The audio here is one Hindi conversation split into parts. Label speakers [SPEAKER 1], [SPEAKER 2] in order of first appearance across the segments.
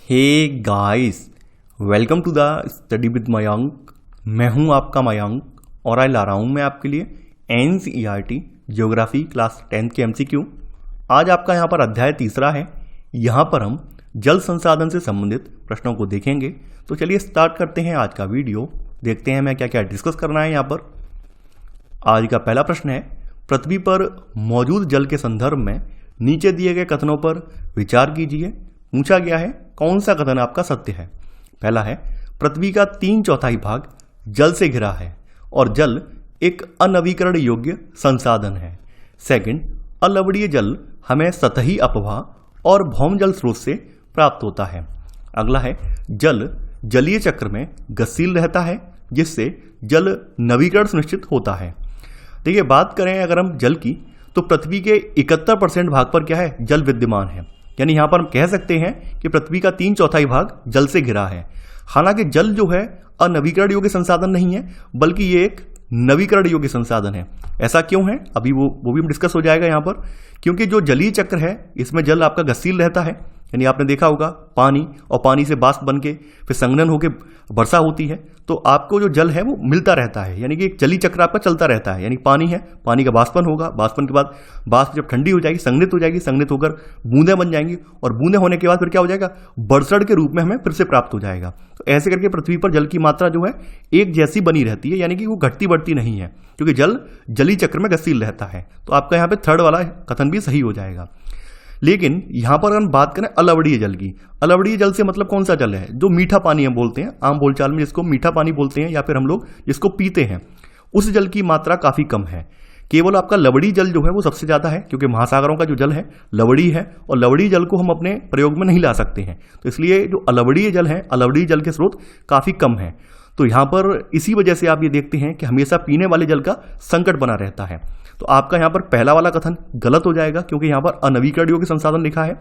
[SPEAKER 1] Hey guys, welcome to the study with Mayank. मैं हूं आपका मयंक और आज ला रहा हूं मैं आपके लिए NCERT ज्योग्राफी क्लास 10th के MCQ। आज आपका यहां पर अध्याय तीसरा है। यहां पर हम जल संसाधन से संबंधित प्रश्नों को देखेंगे। तो चलिए स्टार्ट करते हैं आज का वीडियो। देखते हैं मैं क्या क्या डिस्कस करना है यहाँ पर। आज का पहला प्रश्न है, पृथ्वी पर मौजूद जल के संदर्भ में नीचे दिए गए कथनों पर विचार कीजिए। पूछा गया है कौन सा कथन आपका सत्य है। पहला है, पृथ्वी का 3/4 भाग जल से घिरा है और जल एक अनवीकरण योग्य संसाधन है। सेकंड, अलवणीय जल हमें सतही अपवाह और भौम जल स्रोत से प्राप्त होता है। अगला है, जल जलीय चक्र में गतिशील रहता है जिससे जल नवीकरण सुनिश्चित होता है। देखिए, बात करें अगर हम जल की तो पृथ्वी के 71% भाग पर क्या है, जल विद्यमान है। यानी यहां पर हम कह सकते हैं कि पृथ्वी का 3/4 भाग जल से घिरा है। हालांकि जल जो है अनवीकरण योग्य संसाधन नहीं है, बल्कि ये एक नवीकरण योग्य संसाधन है। ऐसा क्यों है, अभी वो भी डिस्कस हो जाएगा यहां पर। क्योंकि जो जलीय चक्र है इसमें जल आपका गतिशील रहता है। यानी आपने देखा होगा पानी और पानी से वाष्प बन के फिर संघनन होकर वर्षा होती है, तो आपको जो जल है वो मिलता रहता है। यानी कि एक जलीय चक्र आपका चलता रहता है। यानी पानी है, पानी का वाष्पन होगा, वाष्पन के बाद वाष्प जब ठंडी हो जाएगी संघनित हो जाएगी, संघनित होकर बूंदें बन जाएंगी और बूंदें होने के बाद फिर क्या हो जाएगा, बरसड़ के रूप में हमें फिर से प्राप्त हो जाएगा। तो ऐसे करके पृथ्वी पर जल की मात्रा जो है एक जैसी बनी रहती है, यानी कि वो घटती बढ़ती नहीं है, क्योंकि जल जलीय चक्र में गतिशील रहता है। तो आपका यहाँ पे थर्ड वाला कथन भी सही हो जाएगा। लेकिन यहां पर हम बात करें अलवणीय जल की, अलवणीय जल से मतलब कौन सा जल है, जो मीठा पानी हम बोलते हैं आम बोलचाल में, जिसको मीठा पानी बोलते हैं या फिर हम लोग जिसको पीते हैं, उस जल की मात्रा काफी कम है। केवल आपका लवणीय जल जो है वो सबसे ज्यादा है, क्योंकि महासागरों का जो जल है लवणीय है और लवणीय जल को हम अपने प्रयोग में नहीं ला सकते हैं। तो इसलिए जो अलवणीय जल है, अलवणीय जल के स्रोत काफी कम है। तो यहां पर इसी वजह से आप ये देखते हैं कि हमेशा पीने वाले जल का संकट बना रहता है। तो आपका यहां पर पहला वाला कथन गलत हो जाएगा, क्योंकि यहां पर अनवीकरण योग्य संसाधन लिखा है।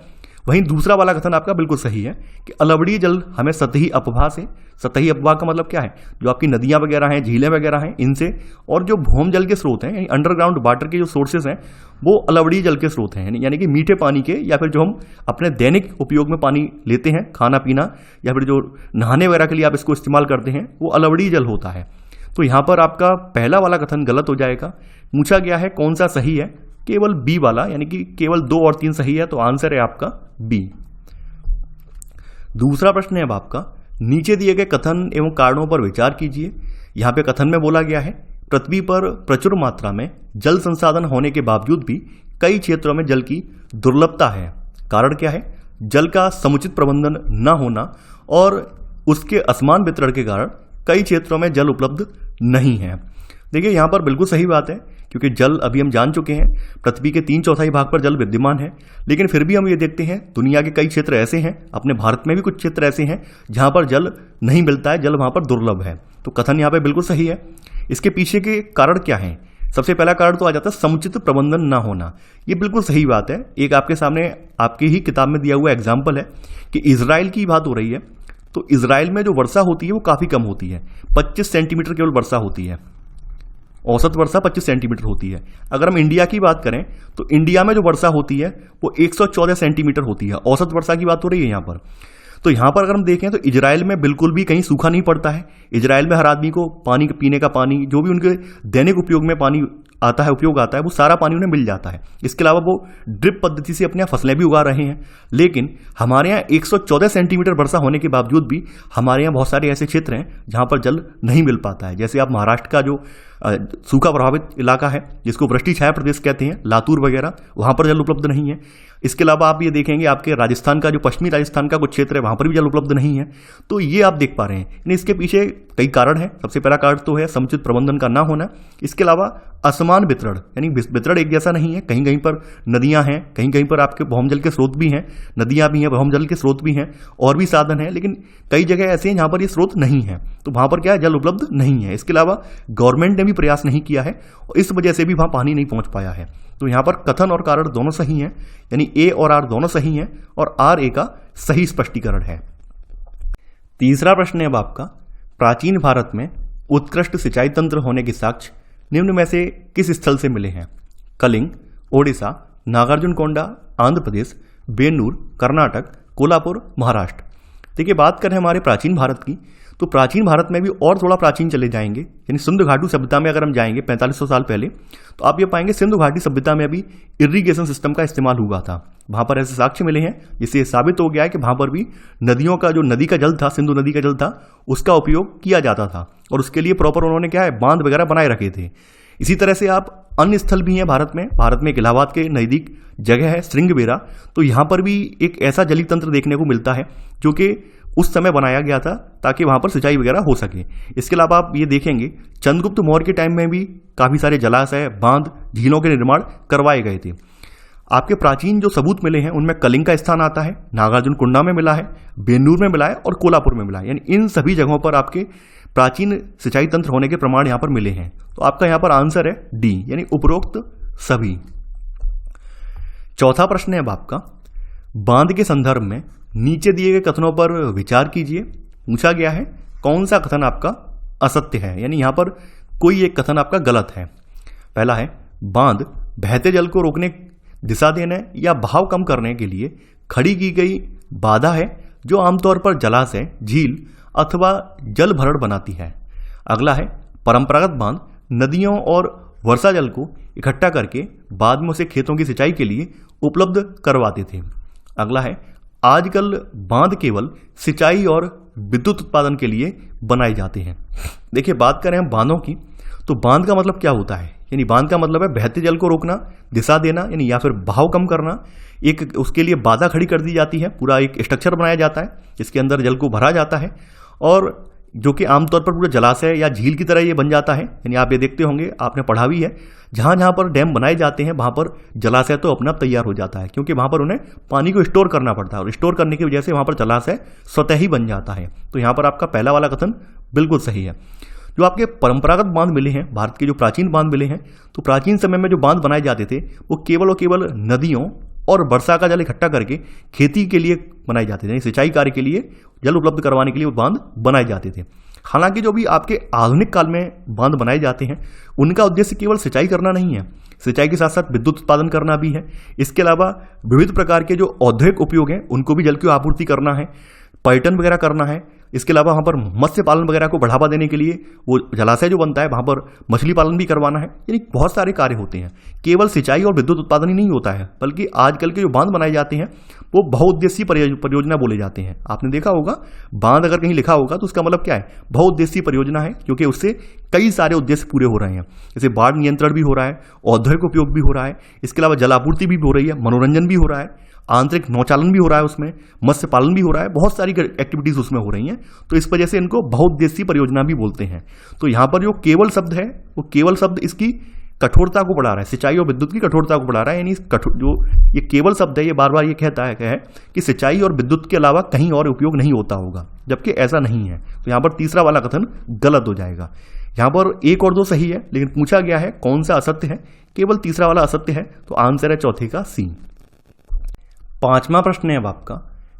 [SPEAKER 1] वहीं दूसरा वाला कथन आपका बिल्कुल सही है कि अलवणीय जल हमें सतही अपवाह से, सतही अपवाह का मतलब क्या है, जो आपकी नदियां वगैरह हैं, झीलें वगैरह हैं, इनसे, और जो भौम जल के स्रोत हैं, यानी अंडरग्राउंड वाटर के जो सोर्सेज हैं, वो अलवणीय जल के स्रोत हैं। यानी कि मीठे पानी के, या फिर जो हम अपने दैनिक उपयोग में पानी लेते हैं, खाना पीना या फिर जो नहाने वगैरह के लिए आप इसको इस्तेमाल करते हैं, वो अलवणीय जल होता है। तो यहां पर आपका पहला वाला कथन गलत हो जाएगा। पूछा गया है कौन सा सही है, केवल बी वाला, यानी कि केवल 2 और 3 सही है। तो आंसर है आपका बी। दूसरा प्रश्न है अब आपका, नीचे दिए गए कथन एवं कारणों पर विचार कीजिए। यहां पे कथन में बोला गया है, पृथ्वी पर प्रचुर मात्रा में जल संसाधन होने के बावजूद भी कई क्षेत्रों में जल की दुर्लभता है। कारण क्या है, जल का समुचित प्रबंधन न होना और उसके असमान वितरण के कारण कई क्षेत्रों में जल उपलब्ध नहीं है। देखिए, यहां पर बिल्कुल सही बात है, क्योंकि जल अभी हम जान चुके हैं पृथ्वी के 3/4 भाग पर जल विद्यमान है। लेकिन फिर भी हम ये देखते हैं दुनिया के कई क्षेत्र ऐसे हैं, अपने भारत में भी कुछ क्षेत्र ऐसे हैं जहां पर जल नहीं मिलता है, जल वहां पर दुर्लभ है। तो कथन यहां पे बिल्कुल सही है। इसके पीछे के कारण क्या है, सबसे पहला कारण तो आ जाता है समुचित प्रबंधन ना होना। ये बिल्कुल सही बात है। एक आपके सामने आपकी ही किताब में दिया हुआ एग्जाम्पल है कि इजराइल की बात हो रही है। तो इजराइल में जो वर्षा होती है वो काफी कम होती है, 25 सेंटीमीटर केवल वर्षा होती है। औसत वर्षा 25 सेंटीमीटर होती है। अगर हम इंडिया की बात करें तो इंडिया में जो वर्षा होती है वो 114 सेंटीमीटर होती है। औसत वर्षा की बात हो रही है यहाँ पर। तो यहाँ पर अगर हम देखें तो इजराइल में बिल्कुल भी कहीं सूखा नहीं पड़ता है। इजराइल में हर आदमी को पानी, पीने का पानी, जो भी उनके दैनिक उपयोग में पानी आता है, उपयोग आता है, वो सारा पानी उन्हें मिल जाता है। इसके अलावा वो ड्रिप पद्धति से अपनी यहाँ फसलें भी उगा रहे हैं। लेकिन हमारे यहाँ 114 सेंटीमीटर वर्षा होने के बावजूद भी हमारे यहाँ बहुत सारे ऐसे क्षेत्र हैं जहाँ पर जल नहीं मिल पाता है। जैसे आप महाराष्ट्र का जो सूखा प्रभावित इलाका है, जिसको वृष्टि छाया प्रदेश कहते हैं, लातूर वगैरह, वहाँ पर जल उपलब्ध नहीं है। इसके अलावा आप ये देखेंगे आपके राजस्थान का जो पश्चिमी राजस्थान का कुछ क्षेत्र है, वहाँ पर भी जल उपलब्ध नहीं है। तो ये आप देख पा रहे हैं। इसके पीछे कई कारण हैं। सबसे पहला कारण तो है समुचित प्रबंधन का ना होना। इसके अलावा असमान वितरण, यानी वितरण एक जैसा नहीं है। कहीं कहीं पर नदियां हैं, कहीं कहीं पर आपके भौम जल के स्रोत भी हैं, नदियां भी हैं, भौम जल के स्रोत भी हैं, और भी साधन हैं। लेकिन कई जगह ऐसे हैं जहां पर ये स्रोत नहीं है, तो वहां पर क्या है, जल उपलब्ध नहीं है। इसके अलावा गवर्नमेंट ने भी प्रयास नहीं किया है और इस वजह से भी वहां पानी नहीं पहुंच पाया है। तो यहां पर कथन और कारण दोनों सही हैं, यानी ए और आर दोनों सही हैं, और आर ए का सही स्पष्टीकरण है। तीसरा प्रश्न है अब आपका, प्राचीन भारत में उत्कृष्ट सिंचाई तंत्र होने के साक्ष्य निम्न में से किस स्थल से मिले हैं? कलिंग, ओडिशा, नागार्जुनकोंडा, आंध्र प्रदेश, बेन्नूर, कर्नाटक, कोल्हापुर, महाराष्ट्र। देखिए बात करें हमारे प्राचीन भारत की, तो प्राचीन भारत में भी और थोड़ा प्राचीन चले जाएंगे, यानी सिंधु घाटी सभ्यता में अगर हम जाएंगे 4500 साल पहले, तो आप ये पाएंगे सिंधु घाटी सभ्यता में भी इरिगेशन सिस्टम का इस्तेमाल हुआ था। वहां पर ऐसे साक्ष्य मिले हैं जिससे ये साबित हो गया है कि वहां पर भी नदियों का जो नदी का जल था, सिंधु नदी का जल था, उसका उपयोग किया जाता था और उसके लिए प्रॉपर उन्होंने क्या है बांध वगैरह बनाए रखे थे। इसी तरह से आप अन्य स्थल भी हैं भारत में एक इलाहाबाद के नज़दीक जगह है श्रृंगबेरा, तो यहाँ पर भी एक ऐसा जलीय तंत्र देखने को मिलता है जो कि उस समय बनाया गया था ताकि वहाँ पर सिंचाई वगैरह हो सके। इसके अलावा आप ये देखेंगे चंद्रगुप्त मौर्य के टाइम में भी काफ़ी सारे जलाशय, बांध, झीलों के निर्माण करवाए गए थे। आपके प्राचीन जो सबूत मिले हैं उनमें कलिंग का स्थान आता है, नागार्जुन कुंडा में मिला है, बेन्नूर में मिला है और कोल्हापुर में मिला है, यानी इन सभी जगहों पर आपके प्राचीन सिंचाई तंत्र होने के प्रमाण यहाँ पर मिले हैं। तो आपका यहाँ पर आंसर है डी, यानी उपरोक्त सभी। चौथा प्रश्न है अब आपका, बांध के संदर्भ में नीचे दिए गए कथनों पर विचार कीजिए। पूछा गया है कौन सा कथन आपका असत्य है, यानी यहां पर कोई एक कथन आपका गलत है। पहला है बांध बहते जल को रोकने, दिशा देने या बहाव कम करने के लिए खड़ी की गई बाधा है जो आमतौर पर जलाशय, झील अथवा जल भरण बनाती है। अगला है परंपरागत बांध नदियों और वर्षा जल को इकट्ठा करके बाद में उसे खेतों की सिंचाई के लिए उपलब्ध करवाते थे। अगला है आजकल बांध केवल सिंचाई और विद्युत उत्पादन के लिए बनाए जाते हैं। देखिए बात करें हम बांधों की, तो बांध का मतलब क्या होता है, यानी बांध का मतलब है बहते जल को रोकना, दिशा देना, यानी या फिर बहाव कम करना। एक उसके लिए बाधा खड़ी कर दी जाती है, पूरा एक स्ट्रक्चर बनाया जाता है जिसके अंदर जल को भरा जाता है और जो कि आमतौर पर पूरा जलाशय या झील की तरह ये बन जाता है। यानी आप ये देखते होंगे, आपने पढ़ा भी है, जहाँ जहाँ पर डैम बनाए जाते हैं वहाँ पर जलाशय तो अपना तैयार हो जाता है, क्योंकि वहाँ पर उन्हें पानी को स्टोर करना पड़ता है और स्टोर करने की वजह से वहाँ पर जलाशय स्वतः ही बन जाता है। तो यहाँ पर आपका पहला वाला कथन बिल्कुल सही है। जो आपके परंपरागत बांध मिले हैं, भारत के जो प्राचीन बांध मिले हैं, तो प्राचीन समय में जो बांध बनाए जाते थे वो केवल और केवल नदियों और वर्षा का जल इकट्ठा करके खेती के लिए बनाए जाते थे, सिंचाई कार्य के लिए जल उपलब्ध करवाने के लिए वो बांध बनाए जाते थे। हालांकि जो भी आपके आधुनिक काल में बांध बनाए जाते हैं उनका उद्देश्य केवल सिंचाई करना नहीं है, सिंचाई के साथ साथ विद्युत उत्पादन करना भी है। इसके अलावा विविध प्रकार के जो औद्योगिक उपयोग हैं उनको भी जल की आपूर्ति करना है, पर्यटन वगैरह करना है। इसके अलावा वहाँ पर मत्स्य पालन वगैरह को बढ़ावा देने के लिए वो जलाशय जो बनता है वहाँ पर मछली पालन भी करवाना है, यानी बहुत सारे कार्य होते हैं। केवल सिंचाई और विद्युत उत्पादन ही नहीं होता है, बल्कि आजकल के जो बांध बनाए जाते हैं वो बहुउद्देशीय परियोजना बोले जाते हैं। आपने देखा होगा बांध अगर कहीं लिखा होगा तो उसका मतलब क्या है, बहुउद्देशीय परियोजना है, क्योंकि उससे कई सारे उद्देश्य पूरे हो रहे हैं। जैसे बाढ़ नियंत्रण भी हो रहा है, औद्योगिक उपयोग भी हो रहा है, इसके अलावा जलापूर्ति भी हो रही है, मनोरंजन भी हो रहा है, आंतरिक नौचालन भी हो रहा है, उसमें मत्स्य पालन भी हो रहा है, बहुत सारी एक्टिविटीज उसमें हो रही हैं। तो इस वजह से इनको बहुउद्देशीय परियोजना भी बोलते हैं। तो यहाँ पर जो केवल शब्द है वो केवल शब्द इसकी कठोरता को बढ़ा रहा है, सिंचाई और विद्युत की कठोरता को बढ़ा रहा है। यानी जो ये केवल शब्द है ये बार बार ये कहता है कि सिंचाई और विद्युत के अलावा कहीं और उपयोग नहीं होता होगा, जबकि ऐसा नहीं है। तो यहाँ पर तीसरा वाला कथन गलत हो जाएगा। यहाँ पर एक और दो सही है, लेकिन पूछा गया है कौन सा असत्य है, केवल तीसरा वाला असत्य है। तो आंसर है चौथे का सी। पांचवा प्रश्न है अब आपका,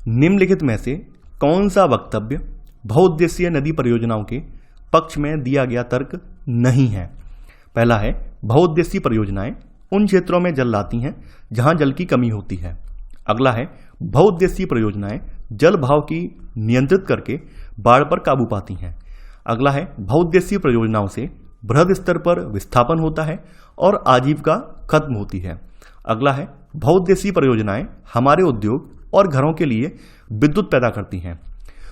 [SPEAKER 1] निम्नलिखित में से कौन सा वक्तव्य बहुउद्देशीय नदी परियोजनाओं के पक्ष में दिया गया तर्क नहीं है। पहला है बहुउद्देशीय परियोजनाएं उन क्षेत्रों में जल लाती हैं जहां जल की कमी होती है। अगला है बहुउद्देशीय परियोजनाएं जल भाव की नियंत्रित करके बाढ़ पर काबू पाती हैं। अगला है बहुउद्देशीय परियोजनाओं से बृहद स्तर पर विस्थापन होता है और आजीविका खत्म होती है। अगला है बहुउद्देशीय परियोजनाएं हमारे उद्योग और घरों के लिए विद्युत पैदा करती हैं।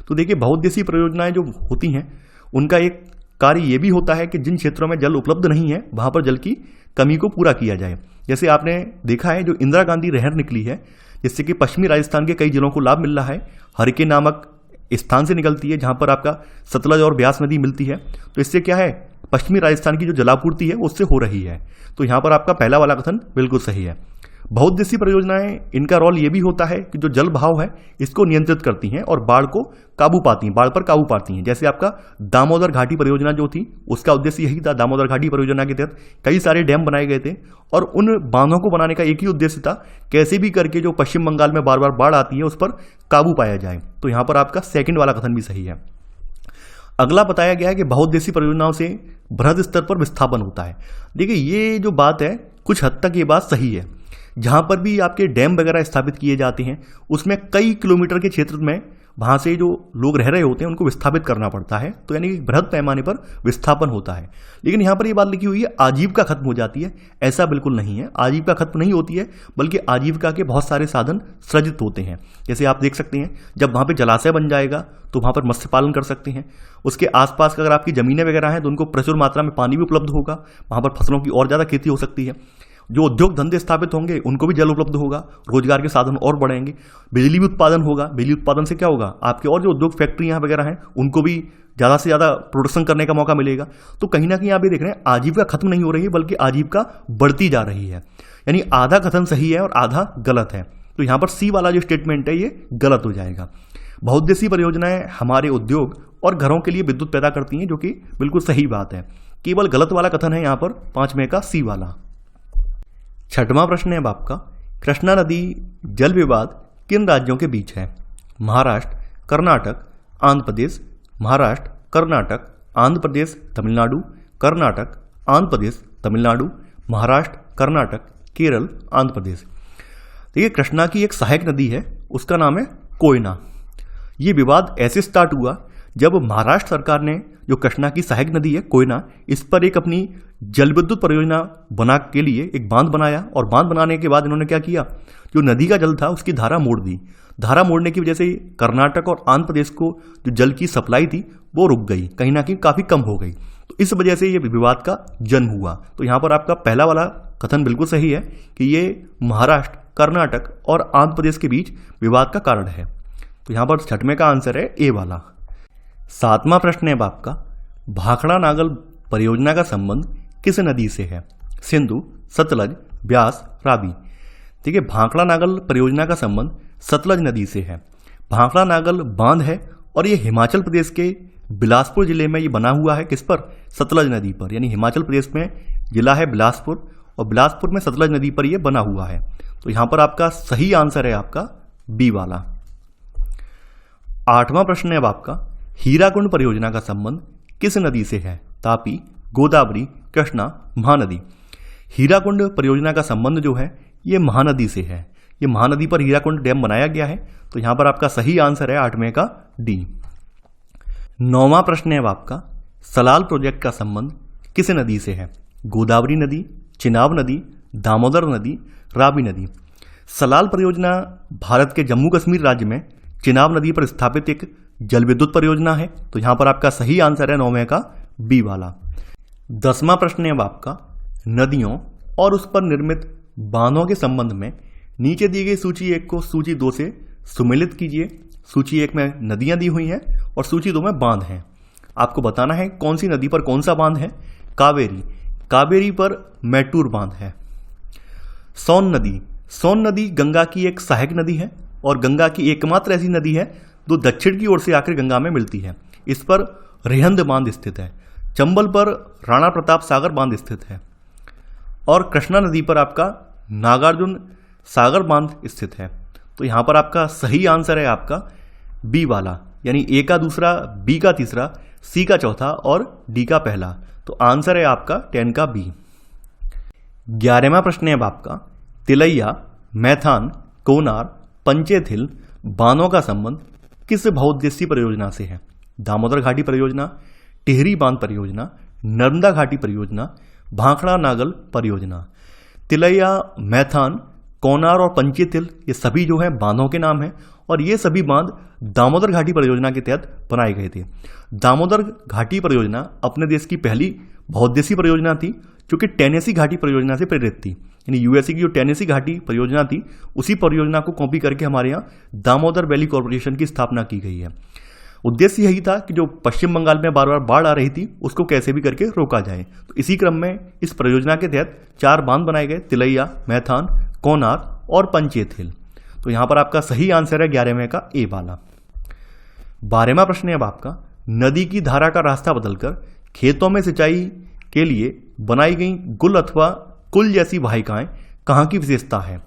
[SPEAKER 1] तो देखिए बहुउद्देशीय परियोजनाएं जो होती हैं उनका एक कार्य ये भी होता है कि जिन क्षेत्रों में जल उपलब्ध नहीं है वहां पर जल की कमी को पूरा किया जाए। जैसे आपने देखा है जो इंदिरा गांधी नहर निकली है, जिससे कि पश्चिमी राजस्थान के कई जिलों को लाभ मिल रहा है, हरके नामक स्थान से निकलती है जहां पर आपका सतलज और ब्यास नदी मिलती है। तो इससे क्या है, पश्चिमी राजस्थान की जो जलापूर्ति है उससे हो रही है। तो यहाँ पर आपका पहला वाला कथन बिल्कुल सही है। बहुउद्देशीय परियोजनाएं इनका रोल ये भी होता है कि जो जल भाव है इसको नियंत्रित करती हैं और बाढ़ को काबू पाती हैं, बाढ़ पर काबू पाती हैं। जैसे आपका दामोदर घाटी परियोजना जो थी उसका उद्देश्य यही था। दामोदर घाटी परियोजना के तहत कई सारे डैम बनाए गए थे और उन बांधों को बनाने का एक ही उद्देश्य था, कैसे भी करके जो पश्चिम बंगाल में बार बार बाढ़ आती है उस पर काबू पाया जाए। तो यहाँ पर आपका सेकेंड वाला कथन भी सही है। अगला बताया गया है कि बहुउद्देशीय परियोजनाओं से बृहद स्तर पर विस्थापन होता है। देखिए ये जो बात है कुछ हद तक ये बात सही है। जहां पर भी आपके डैम वगैरह स्थापित किए जाते हैं उसमें कई किलोमीटर के क्षेत्र में वहाँ से जो लोग रह रहे होते हैं उनको विस्थापित करना पड़ता है, तो यानी कि बृहद पैमाने पर विस्थापन होता है। लेकिन यहाँ पर ये बात लिखी हुई है आजीविका खत्म हो जाती है, ऐसा बिल्कुल नहीं है। आजीविका खत्म नहीं होती है, बल्कि आजीविका के बहुत सारे साधन सृजित होते हैं। जैसे आप देख सकते हैं, जब वहाँ पर जलाशय बन जाएगा तो वहाँ पर मत्स्य पालन कर सकते हैं। उसके आसपास अगर आपकी ज़मीनें वगैरह हैं तो उनको प्रचुर मात्रा में पानी भी उपलब्ध होगा, वहाँ पर फसलों की और ज़्यादा खेती हो सकती है। जो उद्योग धंधे स्थापित होंगे उनको भी जल उपलब्ध होगा, रोजगार के साधन और बढ़ेंगे। बिजली भी उत्पादन होगा, बिजली उत्पादन से क्या होगा, आपके और जो उद्योग फैक्ट्रियां वगैरह हैं उनको भी ज़्यादा से ज़्यादा प्रोडक्शन करने का मौका मिलेगा। तो कहीं ना कहीं आप ये देख रहे हैं आजीविका खत्म नहीं हो रही है, बल्कि आजीविका बढ़ती जा रही है। यानी आधा कथन सही है और आधा गलत है। तो यहाँ पर सी वाला जो स्टेटमेंट है ये गलत हो जाएगा। बहुउद्देशीय परियोजनाएं हमारे उद्योग और घरों के लिए विद्युत पैदा करती हैं, जो कि बिल्कुल सही बात है। केवल गलत वाला कथन है यहाँ पर 5 में का सी वाला। छठवां प्रश्न है अब आपका, कृष्णा नदी जल विवाद किन राज्यों के बीच है? महाराष्ट्र, कर्नाटक, आंध्र प्रदेश। महाराष्ट्र, कर्नाटक, आंध्र प्रदेश, तमिलनाडु। कर्नाटक, आंध्र प्रदेश, तमिलनाडु। महाराष्ट्र, कर्नाटक, केरल, आंध्र प्रदेश। देखिए, कृष्णा की एक सहायक नदी है, उसका नाम है कोयना। ये विवाद ऐसे स्टार्ट हुआ जब महाराष्ट्र सरकार ने जो कृष्णा की सहायक नदी है कोयना, इस पर एक अपनी जल विद्युत परियोजना बना के लिए एक बांध बनाया। और बांध बनाने के बाद इन्होंने क्या किया, जो नदी का जल था उसकी धारा मोड़ दी। धारा मोड़ने की वजह से कर्नाटक और आंध्र प्रदेश को जो जल की सप्लाई थी वो रुक गई, कहीं ना कहीं काफ़ी कम हो गई। तो इस वजह से ये विवाद का जन्म हुआ। तो यहाँ पर आपका पहला वाला कथन बिल्कुल सही है कि ये महाराष्ट्र, कर्नाटक और आंध्र प्रदेश के बीच विवाद का कारण है। तो यहाँ पर छठवें का आंसर है ए वाला। 7वां प्रश्न है आपका, भाखड़ा नागल परियोजना का संबंध किस नदी से है? सिंधु, सतलज, ब्यास, रावी। देखिए, भाखड़ा नागल परियोजना का संबंध सतलज नदी से है। भाखड़ा नागल बांध है और ये हिमाचल प्रदेश के बिलासपुर जिले में ये बना हुआ है। किस पर? सतलज नदी पर। यानी हिमाचल प्रदेश में जिला है बिलासपुर और बिलासपुर में सतलज नदी पर यह बना हुआ है। तो यहाँ पर आपका सही आंसर है आपका बी वाला। 8वां प्रश्न है अब आपका, हीराकुंड परियोजना का संबंध किस नदी से है? तापी, गोदावरी, कृष्णा, महानदी। हीराकुंड परियोजना का संबंध जो है ये महानदी से है। ये महानदी पर हीराकुंड डैम बनाया गया है। तो यहां पर आपका सही आंसर है 8वें का डी। 9वां प्रश्न है अब आपका, सलाल प्रोजेक्ट का संबंध किस नदी से है? गोदावरी नदी, चिनाब नदी, दामोदर नदी, रावी नदी। सलाल परियोजना भारत के जम्मू कश्मीर राज्य में चिनाब नदी पर स्थापित एक जल विद्युत परियोजना है। तो यहां पर आपका सही आंसर है 9वें का बी वाला। 10वां प्रश्न है अब आपका, नदियों और उस पर निर्मित बांधों के संबंध में नीचे दी गई सूची 1 को सूची 2 से सुमेलित कीजिए। सूची 1 में नदियां दी हुई हैं और सूची 2 में बांध हैं। आपको बताना है कौन सी नदी पर कौन सा बांध है। कावेरी, कावेरी पर मैटूर बांध है। सोन नदी, सोन नदी गंगा की एक सहायक नदी है और गंगा की एकमात्र ऐसी नदी है जो दक्षिण की ओर से आकर गंगा में मिलती है। इस पर रेहंद बांध स्थित है। चंबल पर राणा प्रताप सागर बांध स्थित है और कृष्णा नदी पर आपका नागार्जुन सागर बांध स्थित है। तो यहां पर आपका सही आंसर है आपका बी वाला, यानी ए का दूसरा, बी का तीसरा, सी का चौथा और डी का पहला। तो आंसर है आपका 10 का बी। 11वां प्रश्न है अब आपका, तिलैया, मैथान, कोनार, पंचेत हिल बांधों का संबंध किस बहुउद्देशीय परियोजना से है? दामोदर घाटी परियोजना, टिहरी बांध परियोजना, नर्मदा घाटी परियोजना, भाखड़ा नागल परियोजना। तिलैया, मैथान, कोनार और पंचेत हिल ये सभी जो है बांधों के नाम हैं और ये सभी बांध दामोदर घाटी परियोजना के तहत बनाए गए थे। दामोदर घाटी परियोजना अपने देश की पहली बहुउद्देशीय परियोजना थी जो कि टेनेसी घाटी परियोजना से प्रेरित थी। यानी यूएसए की जो टेनेसी घाटी परियोजना थी उसी परियोजना को कॉपी करके हमारे यहाँ दामोदर वैली कॉर्पोरेशन की स्थापना की गई है। उद्देश्य यही था कि जो पश्चिम बंगाल में बार बार बाढ़ आ रही थी उसको कैसे भी करके रोका जाए। तो इसी क्रम में इस परियोजना के तहत 4 बांध बनाए गए, तिलैया, मैथान, कोनार और पंचेत हिल। तो यहाँ पर आपका सही आंसर है 11वें का ए वाला। 12वां प्रश्न है अब आपका, नदी की धारा का रास्ता बदलकर खेतों में सिंचाई के लिए बनाई गई गुल अथवा कुल जैसी वाहिकाएं कहाँ की विशेषता है?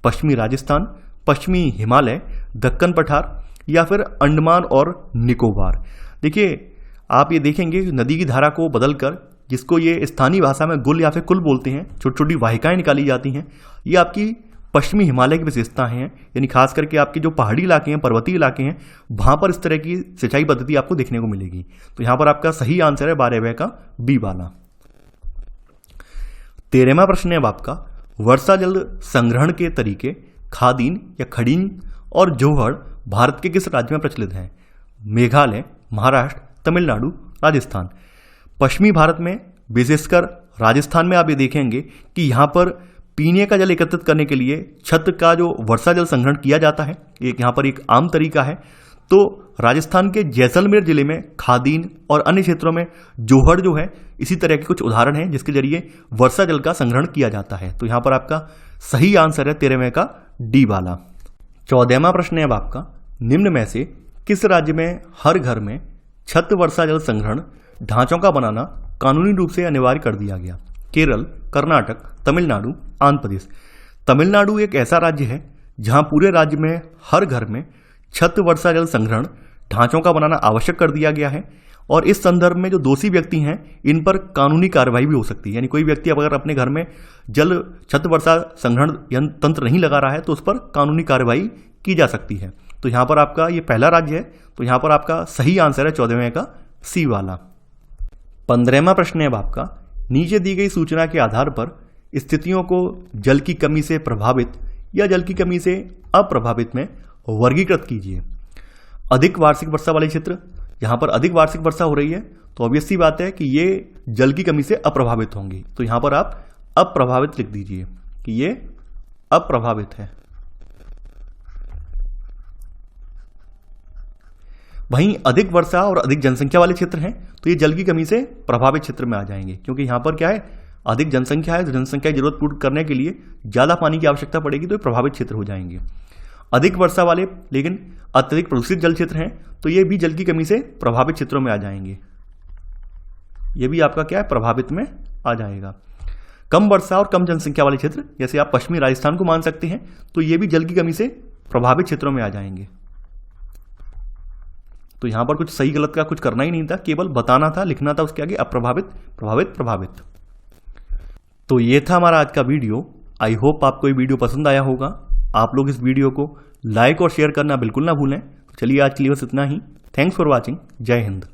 [SPEAKER 1] पश्चिमी राजस्थान, पश्चिमी हिमालय, दक्कन पठार या फिर अंडमान और निकोबार। देखिए, आप ये देखेंगे नदी की धारा को बदलकर, जिसको ये स्थानीय भाषा में गुल या फिर कुल बोलते हैं, छोटी छोटी वाहिकाएं निकाली जाती हैं। ये आपकी पश्चिमी हिमालय की विशेषताएं हैं, यानी खास करके आपके जो पहाड़ी इलाके हैं, पर्वतीय इलाके हैं, वहां पर इस तरह की सिंचाई पद्धति आपको देखने को मिलेगी। तो यहां पर आपका सही आंसर है 12वें का बी वाला। 13वां प्रश्न है अब आपका, वर्षा जल संग्रहण के तरीके खादीन या खड़ीन और जोहड़ भारत के किस राज्य में प्रचलित हैं? मेघालय, महाराष्ट्र, तमिलनाडु, राजस्थान। पश्चिमी भारत में विशेषकर राजस्थान में आप ये देखेंगे कि यहाँ पर पीने का जल एकत्रित करने के लिए छत का जो वर्षा जल संग्रहण किया जाता है, एक यहाँ पर एक आम तरीका है। तो राजस्थान के जैसलमेर जिले में खादीन और अन्य क्षेत्रों में जोहड़ जो है इसी तरह के कुछ उदाहरण हैं जिसके जरिए वर्षा जल का संग्रहण किया जाता है। तो यहाँ पर आपका सही आंसर है 13वें का डी वाला। 14वां प्रश्न है अब आपका, निम्न में से किस राज्य में हर घर में छत वर्षा जल संग्रहण ढांचों का बनाना कानूनी रूप से अनिवार्य कर दिया गया? केरल, कर्नाटक, तमिलनाडु, आंध्र प्रदेश। तमिलनाडु एक ऐसा राज्य है जहां पूरे राज्य में हर घर में छत वर्षा जल संग्रहण ढांचों का बनाना आवश्यक कर दिया गया है और इस संदर्भ में जो दोषी व्यक्ति हैं इन पर कानूनी कार्रवाई भी हो सकती है। यानी कोई व्यक्ति अगर अपने घर में जल छत वर्षा संग्रहण तंत्र नहीं लगा रहा है तो उस पर कानूनी कार्रवाई की जा सकती है। तो यहाँ पर आपका ये पहला राज्य है, तो यहाँ पर आपका सही आंसर है 14वें का सी वाला। 15वां प्रश्न है अब आपका, नीचे दी गई सूचना के आधार पर स्थितियों को जल की कमी से प्रभावित या जल की कमी से अप्रभावित में वर्गीकृत कीजिए। अधिक वार्षिक वर्षा वाले क्षेत्र, यहाँ पर अधिक वार्षिक वर्षा हो रही है तो ऑब्वियस सी बात है कि ये जल की कमी से अप्रभावित होंगी। तो यहाँ पर आप अप्रभावित लिख दीजिए कि ये अप्रभावित है। वहीं अधिक वर्षा और अधिक जनसंख्या वाले क्षेत्र हैं तो ये जल की कमी से प्रभावित क्षेत्र में आ जाएंगे, क्योंकि यहाँ पर क्या है, अधिक जनसंख्या है तो जनसंख्या की जरूरत पूर्ण करने के लिए ज्यादा पानी की आवश्यकता पड़ेगी तो ये प्रभावित क्षेत्र हो जाएंगे। अधिक वर्षा वाले लेकिन अत्यधिक प्रदूषित जल क्षेत्र हैं तो ये भी जल की कमी से प्रभावित क्षेत्रों में आ जाएंगे। ये भी आपका क्या है, प्रभावित में आ जाएगा। कम वर्षा और कम जनसंख्या वाले क्षेत्र जैसे आप पश्चिमी राजस्थान को मान सकते हैं तो ये भी जल की कमी से प्रभावित क्षेत्रों में आ जाएंगे। तो यहां पर कुछ सही गलत का कुछ करना ही नहीं था, केवल बताना था, लिखना था उसके आगे अप्रभावित, प्रभावित, प्रभावित। तो ये था हमारा आज का वीडियो। आई होप आपको ये वीडियो पसंद आया होगा। आप लोग इस वीडियो को लाइक और शेयर करना बिल्कुल ना भूलें। तो चलिए आज के लिए बस इतना ही। Thanks for watching. जय हिंद।